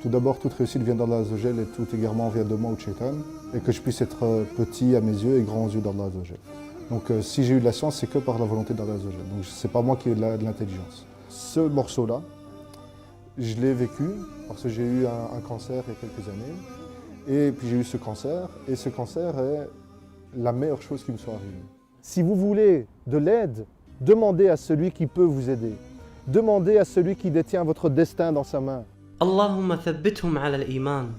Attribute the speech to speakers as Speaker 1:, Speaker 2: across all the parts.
Speaker 1: tout d'abord, toute réussite vient d'Allah Azzawajal et tout égarement vient de moi ou de Shaitan, et que je puisse être petit à mes yeux et grand aux yeux d'Allah Azzawajal. Donc si j'ai eu de la science, c'est que par la volonté d'Allah Azzawajal. Donc c'est pas moi qui ai de l'intelligence. Ce morceau-là, je l'ai vécu parce que j'ai eu un cancer il y a quelques années. Et puis j'ai eu ce cancer, et ce cancer est la meilleure chose qui me soit arrivée. Si vous voulez de l'aide, demandez à celui qui peut vous aider. Demandez à celui qui détient votre destin dans sa main.
Speaker 2: اللهم ثبتهم على الإيمان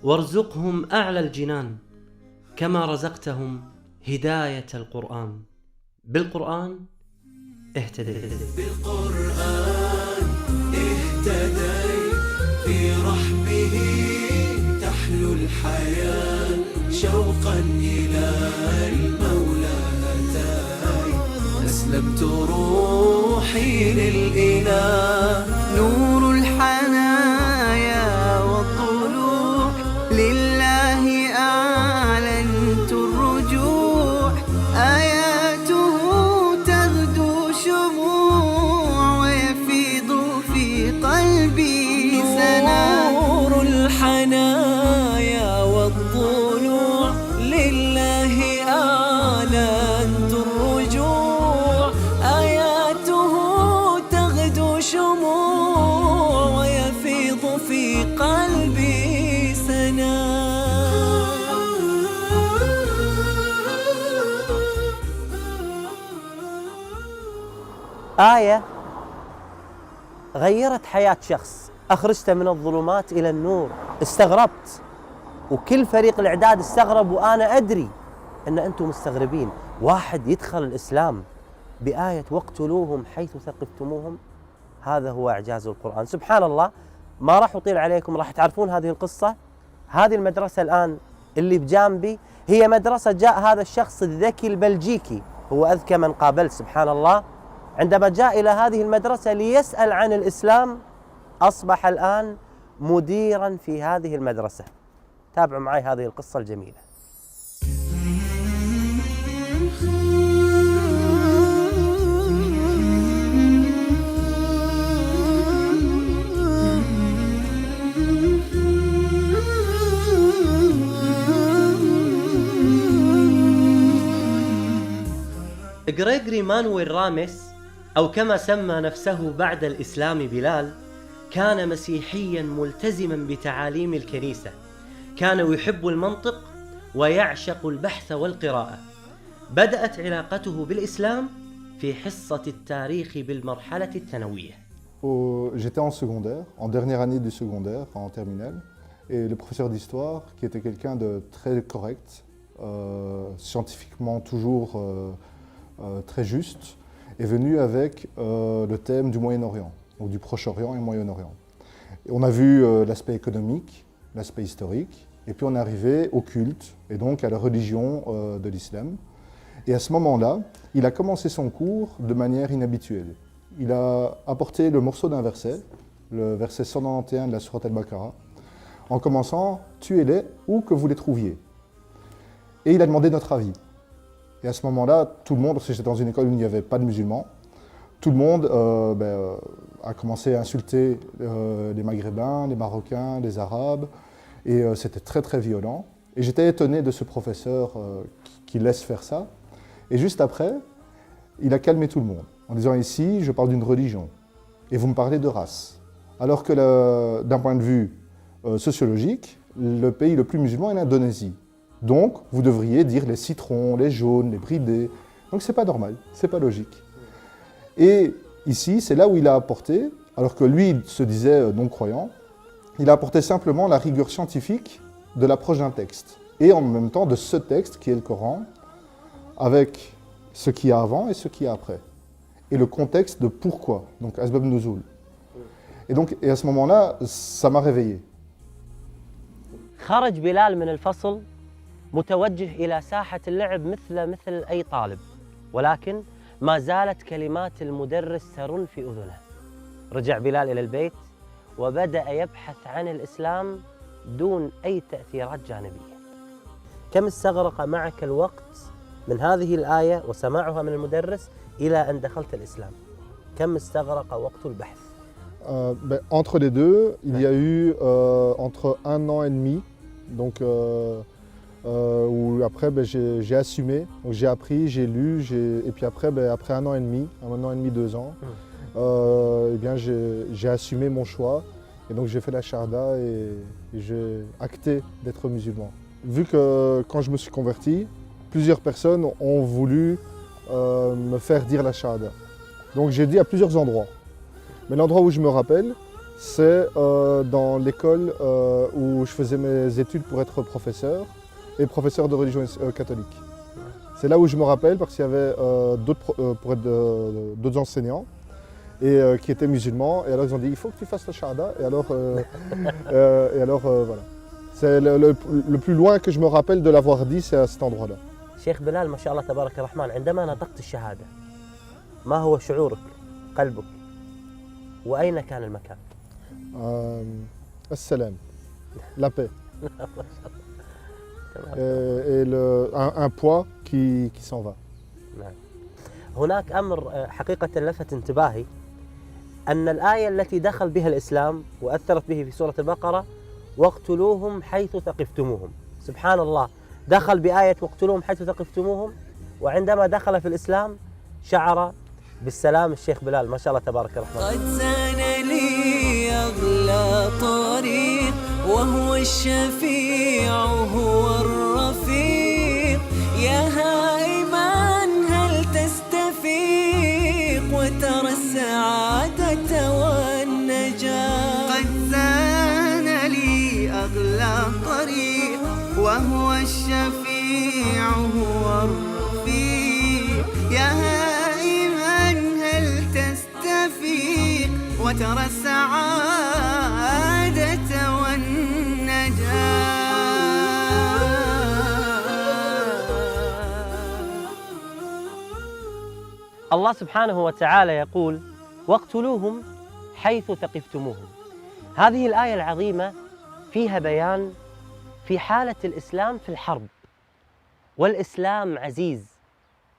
Speaker 2: وارزقهم أعلى الجنان كما رزقتهم هداية القرآن بالقرآن اهتديت
Speaker 3: بالقرآن اهتديت في رحمه تحلو الحياة شوقا إلى المولى أتاي أسلمت روحي للإله
Speaker 4: نور الحنايا والطلوع لله أعلنت الرجوع آياته تغدو شموع ويفيض في قلبي سنا
Speaker 3: نور الحنايا والطلوع لله أعلنت الرجوع آياته تغدو شموع ويفيض في قلبي سنا
Speaker 5: آية غيرت حياة شخص، أخرجته من الظلمات إلى النور. استغربت، وكل فريق الإعداد استغرب، وأنا أدري أن أنتم مستغربين. واحد يدخل الإسلام بآية واقتلوهم حيث ثقفتموهم. هذا هو إعجاز القرآن. سبحان الله، ما راح أطيل عليكم، راح تعرفون هذه القصة. هذه المدرسة الآن اللي بجانبي هي مدرسة جاء هذا الشخص الذكي البلجيكي، هو أذكى من قابلت سبحان الله. عندما جاء إلى هذه المدرسة ليسأل عن الإسلام أصبح الآن مديراً في هذه المدرسة. تابعوا معي هذه القصة الجميلة.
Speaker 2: غريغوري مانويل راميس، أو كما سمى نفسه بعد الإسلام بلال، كان مسيحياً ملتزماً بتعاليم الكنيسة. كان يحب المنطق ويعشق البحث والقراءة. بدأت علاقته بالإسلام في حصة التاريخ بالمرحلة الثانوية.
Speaker 1: J'étais en secondaire, en dernière année du secondaire, en terminale, et le professeur d'histoire, qui était quelqu'un de très correct, scientifiquement toujours très juste, est venu avec le thème du Moyen-Orient, donc du Proche-Orient et Moyen-Orient. On a vu l'aspect économique, l'aspect historique, et puis on est arrivé au culte, et donc à la religion de l'islam. Et à ce moment-là, il a commencé son cours de manière inhabituelle. Il a apporté le morceau d'un verset, le verset 191 de la Sourate Al-Baqarah, en commençant « Tuez-les où que vous les trouviez ». Et il a demandé notre avis. Et à ce moment-là, tout le monde, parce que j'étais dans une école où il n'y avait pas de musulmans, tout le monde a commencé à insulter les Maghrébins, les Marocains, les Arabes, et c'était très très violent. Et j'étais étonné de ce professeur qui laisse faire ça. Et juste après, il a calmé tout le monde, en disant ici, je parle d'une religion, et vous me parlez de race. Alors que d'un point de vue sociologique, le pays le plus musulman est l'Indonésie. Donc, vous devriez dire les citrons, les jaunes, les bridés. Donc, c'est pas normal, c'est pas logique. Et ici, c'est là où il a apporté, alors que lui se disait non-croyant, il a apporté simplement la rigueur scientifique de l'approche d'un texte. Et en même temps de ce texte qui est le Coran, avec ce qu'il y a avant et ce qu'il y a après. Et le contexte de pourquoi, donc Asbab Nuzul. Et à ce moment-là, ça m'a réveillé.
Speaker 5: خرج بلال من الفصل متوجه إلى ساحة اللعب مثل أي طالب، ولكن ما زالت كلمات المدرس ترن في أذنه. رجع بلال إلى البيت وبدأ يبحث عن الإسلام دون أي تأثيرات جانبية. كم استغرق معك الوقت من هذه الآية وسماعها من المدرس إلى أن دخلت الإسلام؟ كم استغرق وقت البحث؟
Speaker 1: Entre les deux, il y a eu entre 1 an et demi, donc où après j'ai assumé, donc j'ai appris, j'ai lu, et puis après 1 an et demi, 2 ans, eh bien j'ai assumé mon choix et donc j'ai fait la Shahada et j'ai acté d'être musulman. Vu que quand je me suis converti, plusieurs personnes ont voulu me faire dire la Shahada. Donc j'ai dit à plusieurs endroits. Mais l'endroit où je me rappelle, c'est dans l'école où je faisais mes études pour être professeur et professeur de religion catholique. C'est là où je me rappelle parce qu'il y avait d'autres enseignants et qui étaient musulmans. Et alors ils ont dit il faut que tu fasses la Shahada. Et alors, voilà. C'est le plus loin que je me rappelle de l'avoir dit, c'est à cet endroit-là.
Speaker 5: شيخ بلال ما شاء الله تبارك الرحمن، عندما نطقت الشهادة ما هو شعورك، قلبك، وأين كان المكان؟
Speaker 1: السلام, la paix. Et un poids qui s'en va.
Speaker 5: نعم. هناك أمر حقيقة لفت انتباهي، أن الآية التي دخل بها الإسلام وأثرت به في سورة البقرة واقتلوهم حيث ثقفتموهم. سبحان الله، دخل بآية واقتلوهم حيث ثقفتموهم، وعندما دخل في الإسلام شعر بالسلام. الشيخ بلال ما شاء الله تبارك الرحمن.
Speaker 3: قد زان لي أغلى طريق وهو الشفيع هو الرفيق، يا هائما هل تستفيق وترى السعادة والنجاة.
Speaker 4: قد زان لي أغلى طريق وهو الشفيع هو الرفيق، يا هائما هل تستفيق وترى السعادة والنجاة.
Speaker 5: الله سبحانه وتعالى يقول واقتلوهم حيث ثقفتموهم. هذه الآية العظيمة فيها بيان في حالة الإسلام في الحرب، والإسلام عزيز.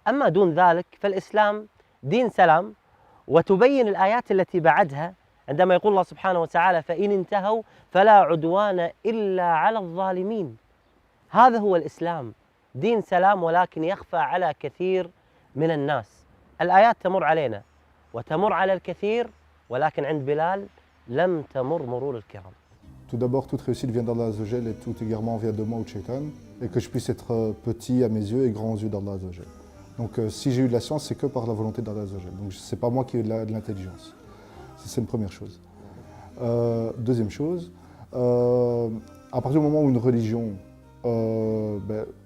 Speaker 5: أما دون ذلك فالإسلام دين سلام. وتبين الآيات التي بعدها عندما يقول الله سبحانه وتعالى فإن انتهوا فلا عدوان إلا على الظالمين. هذا هو الإسلام، دين سلام، ولكن يخفى على كثير من الناس. الآيات تمر علينا وتمر على الكثير، ولكن عند بلال لم تمر مرور الكرام.
Speaker 1: Tout d'abord, toute réussite vient d'Allah Azzawajal et tout égarement vient de moi ou de Shaitan, et que je puisse être petit à mes yeux et grand aux yeux d'Allah Azzawajal. Donc si j'ai eu de la science, c'est que par la volonté d'Allah Azzawajal. Donc c'est pas moi qui ai de l'intelligence. C'est une première chose. Deuxième chose, à partir du moment où une religion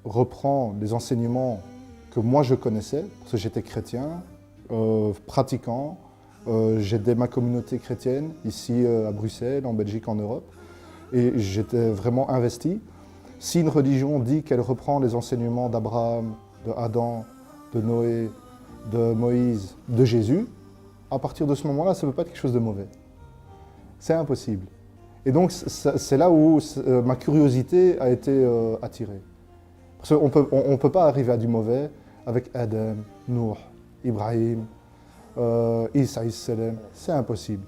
Speaker 1: reprend les enseignements que moi je connaissais, parce que j'étais chrétien, pratiquant, j'aidais ma communauté chrétienne ici à Bruxelles, en Belgique, en Europe, et j'étais vraiment investi. Si une religion dit qu'elle reprend les enseignements d'Abraham, de Adam, de Noé, de Moïse, de Jésus, à partir de ce moment-là, ça ne peut pas être quelque chose de mauvais. C'est impossible. Et donc c'est là où ma curiosité a été attirée. Parce qu'on ne peut pas arriver à du mauvais avec Adam, Nuh, Ibrahim, Isa salam, c'est impossible.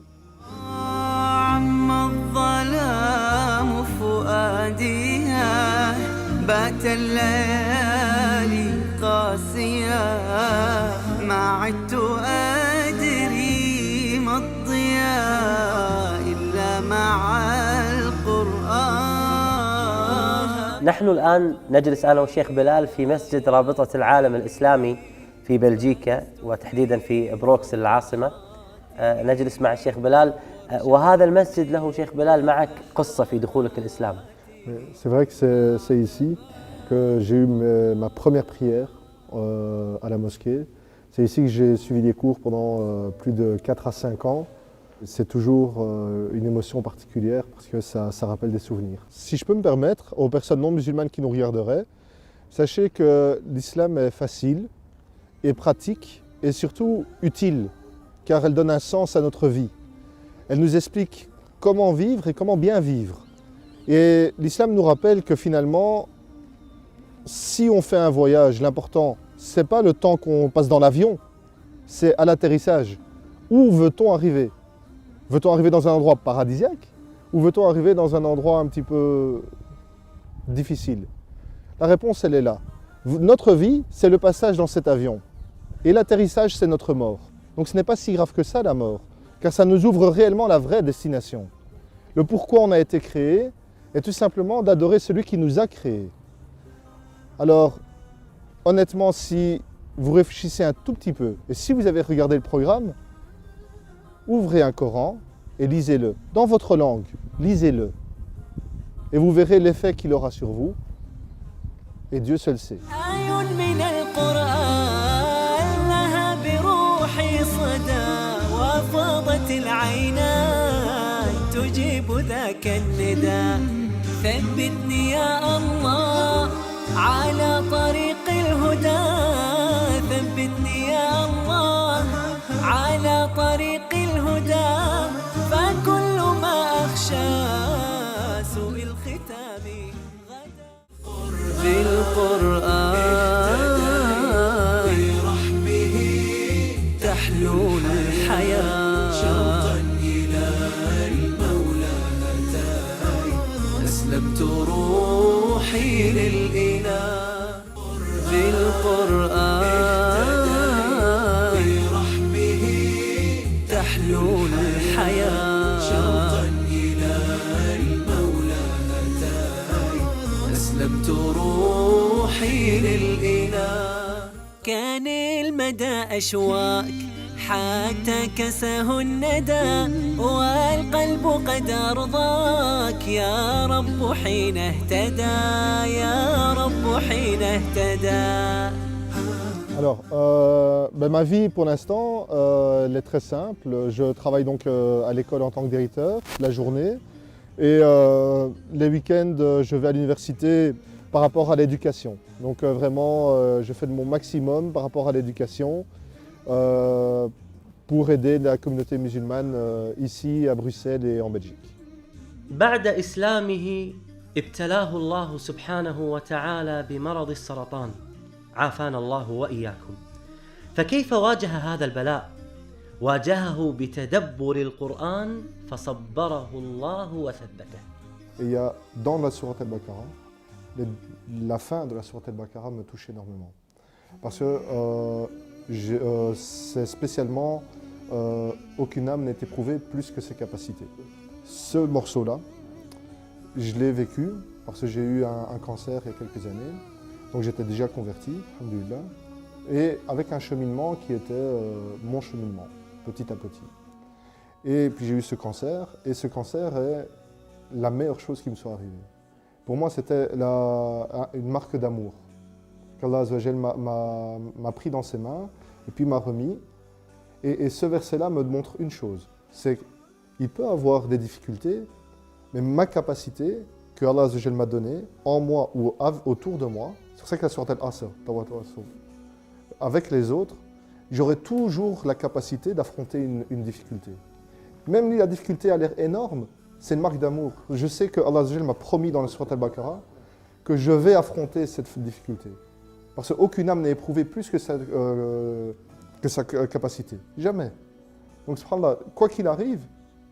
Speaker 4: عم الظلام فؤاديها بات الليالي قاسيا ما عدت أدري ما الضياء إلا مع القرآن.
Speaker 5: نحن الآن نجلس أنا والشيخ بلال في مسجد رابطة العالم الإسلامي في بلجيكا، وتحديدا في بروكس العاصمة. نجلس مع الشيخ بلال، وهذا المسجد له شيخ بلال معك قصة في دخولك الإسلام.
Speaker 1: C'est vrai que c'est ici que j'ai eu ma première prière à la mosquée. C'est ici que j'ai suivi des cours pendant plus de 4 à 5 ans. C'est toujours une émotion particulière parce que ça rappelle des souvenirs. Si je peux me permettre, aux personnes non musulmanes qui nous regarderaient, sachez que l'islam est facile et pratique et surtout utile, car elle donne un sens à notre vie. Elle nous explique comment vivre et comment bien vivre. Et l'islam nous rappelle que finalement, si on fait un voyage, l'important, ce n'est pas le temps qu'on passe dans l'avion, c'est à l'atterrissage. Où veut-on arriver ? Veut-on arriver dans un endroit paradisiaque ou veut-on arriver dans un endroit un petit peu difficile? La réponse, elle est là. Notre vie, c'est le passage dans cet avion. Et l'atterrissage, c'est notre mort. Donc ce n'est pas si grave que ça, la mort, car ça nous ouvre réellement la vraie destination. Le pourquoi on a été créé est tout simplement d'adorer celui qui nous a créés. Alors, honnêtement, si vous réfléchissez un tout petit peu, et si vous avez regardé le programme, ouvrez un Coran et lisez-le. Dans votre langue, lisez-le. Et vous verrez l'effet qu'il aura sur vous. Et Dieu seul sait.
Speaker 3: تجيب ذاك النداء ثبتني يا الله على طريق الهدى ثبتني يا الله على طريق الهدى فكل ما أخشى سوء الختام غدا في القرآن برحمه تحلو الحياة أسلمت روحي للإله في القرآن برحمه تحلو الحياة شوقا إلى المولى أتاي أسلمت روحي للإله كان المدى أشواك حتى كسه الندى والقلب قد أرضاك يا رب حين اهتدى يا رب حين اهتدى.
Speaker 1: Alors, ma vie pour l'instant, elle est très simple. Je travaille donc à l'école en tant que directeur la journée et les week-ends, je vais à l'université par rapport à l'éducation. Donc vraiment, je fais de mon maximum par rapport à l'éducation. Pour aider la communauté musulmane ici à Bruxelles et en Belgique.
Speaker 2: بعد إسلامه ابتلاه الله سبحانه وتعالى بمرض السرطان عافانا الله وإياكم. فكيف واجه هذا البلاء؟ واجهه بتدبر القرآن فصبره الله وثبته.
Speaker 1: Et il y a dans la sourate Al-Baqarah, la fin de la sourate Al-Baqarah me touche énormément. Parce que c'est spécialement aucune âme n'est éprouvée plus que ses capacités. Ce morceau-là, je l'ai vécu parce que j'ai eu un cancer il y a quelques années. Donc j'étais déjà converti, alhamdoulilah, et avec un cheminement qui était mon cheminement, petit à petit. Et puis j'ai eu ce cancer, et ce cancer est la meilleure chose qui me soit arrivée. Pour moi, c'était une marque d'amour. Qu'Allah Azza wa Jal m'a pris dans ses mains et puis m'a remis. Et ce verset-là me montre une chose, c'est qu'il peut avoir des difficultés, mais ma capacité que Allah Azza wa Jal m'a donnée, en moi ou autour de moi, c'est pour ça que la sourate Al-Asr, avec les autres, j'aurai toujours la capacité d'affronter une difficulté. Même si la difficulté a l'air énorme, c'est une marque d'amour. Je sais que Allah Azza wa Jal m'a promis dans la sourate Al-Baqarah que je vais affronter cette difficulté. Parce qu'aucune âme n'est éprouvée plus que sa capacité. Jamais. Donc, subhanallah, quoi qu'il arrive,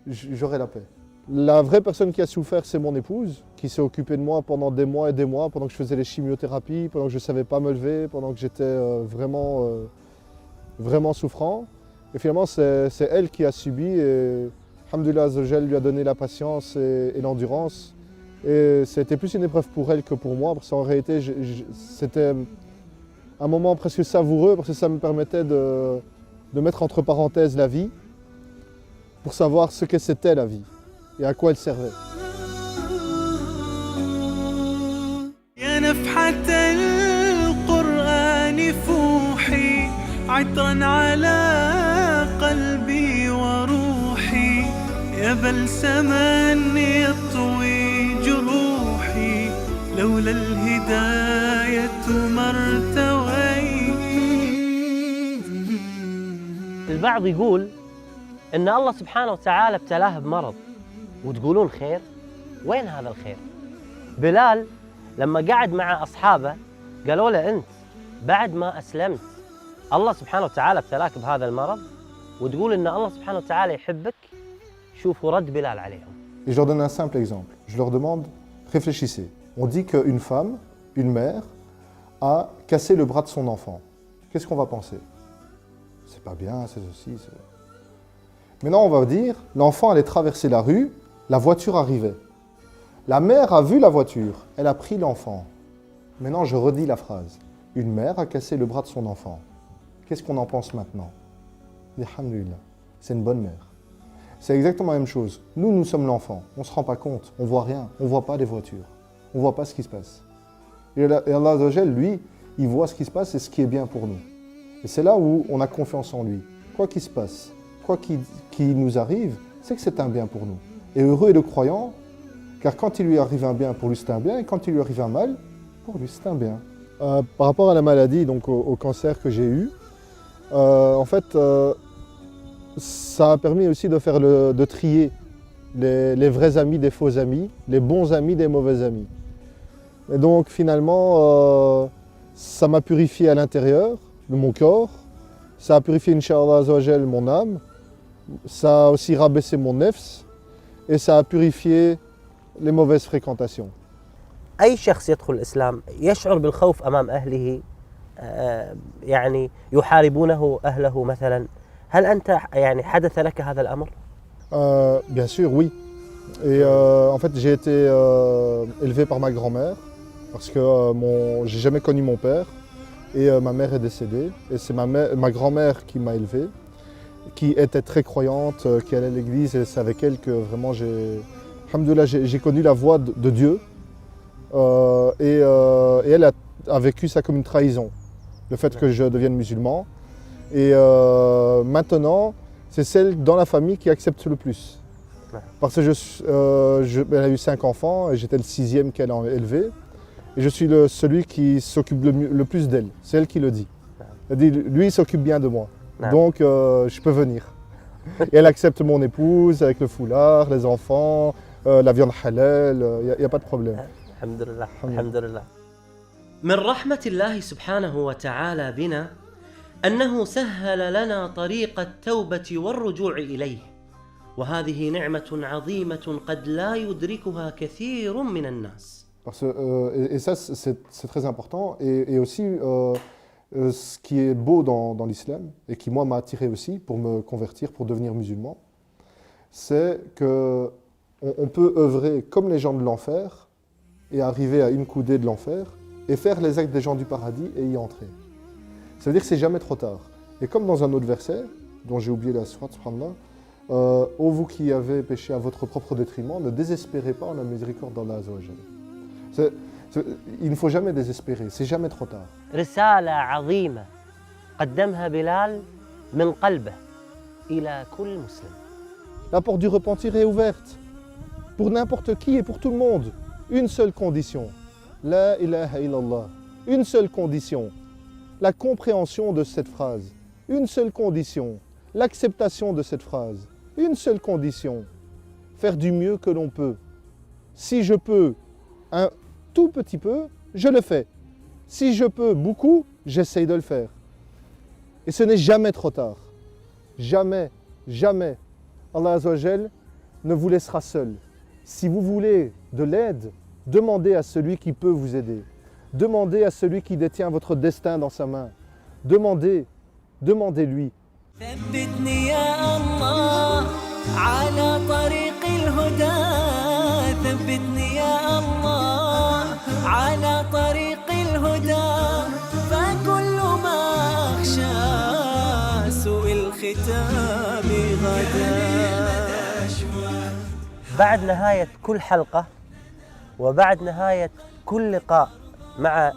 Speaker 1: j'aurai la paix. La vraie personne qui a souffert, c'est mon épouse, qui s'est occupée de moi pendant des mois et des mois, pendant que je faisais les chimiothérapies, pendant que je ne savais pas me lever, pendant que j'étais vraiment souffrant. Et finalement, c'est elle qui a subi et alhamdoulilah, Azza wa Jal lui a donné la patience et l'endurance. Et c'était plus une épreuve pour elle que pour moi, parce qu'en réalité, c'était un moment presque savoureux, parce que ça me permettait de mettre entre parenthèses la vie, pour savoir ce que c'était la vie et à quoi elle servait.
Speaker 4: يا نفحة القرآن فوحي عطرا على قلبي وروحي يا بلسما يطوي جروحي لولا الهداية ما ارتويت.
Speaker 5: البعض يقول إن الله سبحانه وتعالى ابتلاه بمرض وتقولون خير؟ وين هذا الخير؟ بلال لما قعد مع أصحابه قالوا له أنت بعد ما أسلمت الله سبحانه وتعالى ابتلاك بهذا المرض وتقول إن الله سبحانه وتعالى يحبك؟ شوفوا رد بلال عليهم.
Speaker 1: Et je leur donne un simple exemple. Je leur demande, réfléchissez. On dit qu'une femme, une mère, a cassé le bras de son enfant. Qu'est-ce qu'on va penser? C'est pas bien, c'est ceci, c'est... Maintenant, on va dire, l'enfant allait traverser la rue, la voiture arrivait. La mère a vu la voiture, elle a pris l'enfant. Maintenant, je redis la phrase. Une mère a cassé le bras de son enfant. Qu'est-ce qu'on en pense maintenant? Alhamdulillah, c'est une bonne mère. C'est exactement la même chose. Nous, nous sommes l'enfant. On ne se rend pas compte, on ne voit rien, on ne voit pas les voitures. On ne voit pas ce qui se passe. Et Allah Azza wa Jal, lui, il voit ce qui se passe et ce qui est bien pour nous. Et c'est là où on a confiance en lui. Quoi qu'il se passe, quoi qu'il nous arrive, c'est que c'est un bien pour nous. Et heureux est le croyant, car quand il lui arrive un bien, pour lui c'est un bien, et quand il lui arrive un mal, pour lui c'est un bien. Par rapport à la maladie, donc au cancer que j'ai eu, en fait, ça a permis aussi de trier les vrais amis des faux amis, les bons amis des mauvais amis. Et donc finalement, ça m'a purifié à l'intérieur de mon corps, ça a purifié, Inch'Allah Azza wa Jal, mon âme, ça a aussi rabaissé mon nefs, et ça a purifié les mauvaises fréquentations.
Speaker 5: أي شخص يدخل الإسلام يشعر بالخوف أمام أهله، يعني يحاربونه أهله مثلا. هل أنت يعني حدث لك هذا الأمر؟
Speaker 1: Bien sûr, oui. Et en fait, j'ai été élevé par ma grand-mère, parce que j'ai jamais connu mon père, et ma mère est décédée. Et c'est ma grand-mère qui m'a élevé, qui était très croyante, qui allait à l'église, et c'est avec elle que vraiment j'ai connu la voix de Dieu. Et elle a vécu ça comme une trahison, le fait que je devienne musulman. Et maintenant, c'est celle dans la famille qui accepte le plus. Parce que elle a eu 5 enfants et j'étais le 6e qu'elle a élevé. Et je suis celui qui s'occupe le plus d'elle. C'est elle qui le dit. Elle dit, lui, il s'occupe bien de moi. Donc, je peux venir. Et elle accepte mon épouse avec le foulard, les enfants, la viande halal, il n'y a pas de problème.
Speaker 5: الحمد لله الحمد لله.
Speaker 2: من رحمة الله سبحانه وتعالى بنا أنه سهل لنا طريق التوبة والرجوع إليه، وهذه نعمة عظيمة قد لا يدركها كثير من الناس.
Speaker 1: Et ça, c'est très important. Et aussi, ce qui est beau dans l'islam, et qui moi m'a attiré aussi pour me convertir, pour devenir musulman, c'est qu'on peut œuvrer comme les gens de l'enfer, et arriver à une coudée de l'enfer, et faire les actes des gens du paradis et y entrer. Ça veut dire que c'est jamais trop tard. Et comme dans un autre verset, dont j'ai oublié la sourate, subhanallah, ô vous qui avez péché à votre propre détriment, ne désespérez pas en la miséricorde d'Allah Azza wa Jal. Il ne faut jamais désespérer, c'est jamais trop tard.
Speaker 5: رسالة عظيمة قدمها بلال من قلبه إلى كل مسلم.
Speaker 1: La porte du repentir est ouverte, pour n'importe qui et pour tout le monde. Une seule condition, la ilaha illallah. Une seule condition, la compréhension de cette phrase. Une seule condition, l'acceptation de cette phrase. Une seule condition, faire du mieux que l'on peut. Si je peux un tout petit peu, je le fais. Si je peux beaucoup, j'essaye de le faire. Et ce n'est jamais trop tard. Jamais, jamais. Allah Azza wa Jal ne vous laissera seul. Si vous voulez de l'aide, demandez à celui qui peut vous aider. Demandez à celui qui détient votre destin dans sa main. Demandez-lui.
Speaker 3: ثبتني يا الله على طريق الهدى، ثبتني يا الله على طريق الهدى، فكل ما أخشى سوء الختام غدا.
Speaker 5: بعد نهاية كل حلقة وبعد نهاية كل لقاء مع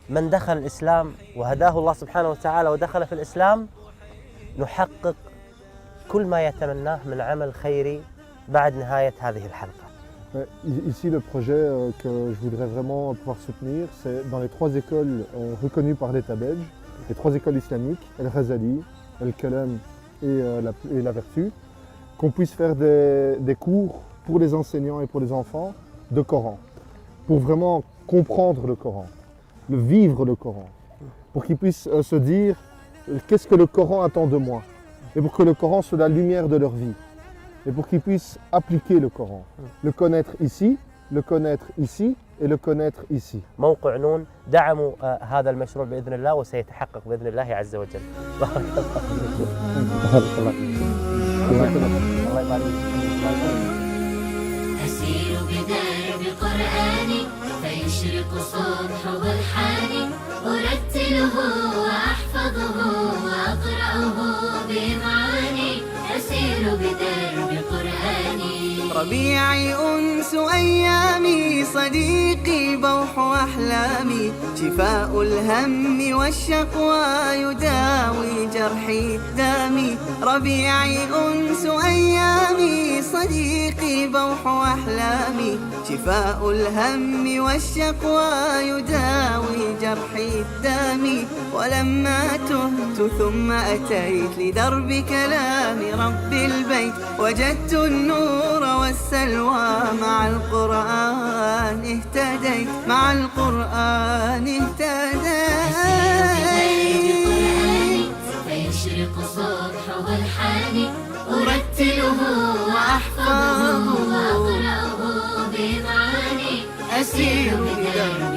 Speaker 5: من دخل الإسلام وهداه الله سبحانه وتعالى ودخل في الإسلام، نحقق كل ما يتمناه من عمل خيري بعد نهاية هذه الحلقة.
Speaker 1: Ici, le projet que je voudrais vraiment pouvoir soutenir, c'est dans les 3 écoles reconnues par l'État belge, les 3 écoles islamiques, El-Ghazali, El-Kalam et la Vertu, qu'on puisse faire des cours pour les enseignants et pour les enfants de Coran, pour vraiment comprendre le Coran, le vivre le Coran, pour qu'ils puissent se dire qu'est-ce que le Coran attend de moi, et pour que le Coran soit la lumière de leur vie. et pour qu'ils puissent appliquer le Coran. Le connaître ici, le connaître ici et le connaître ici.
Speaker 5: موقع نون دعموا هذا المشروع بإذن الله وسيتحقق بإذن الله عز وجل. بارك الله فيكم. الله يبارك فيك.
Speaker 6: أسير بدرب قرآني فيشرق صبح برحاني أرتله وأحفظه وأقرأه بمعاني أسير بدرب قرآني
Speaker 3: ربيعي أنس أيامي صديقي بوح أحلامي شفاء الهم والشقوى يداوي جرحي دامي ربيعي أنس أيامي صديقي بوح أحلامي شفاء الهم والشقوى يداوي جرحي دامي ولما تهت ثم أتيت لدرب كلام رب البيت وجدت النور والسلوى مع القرآن اهتديت مع القرآن اهتديت
Speaker 6: فيشرق صبح والحاني أرتله وأحفظه وأقرأه بمعاني أسير بدرب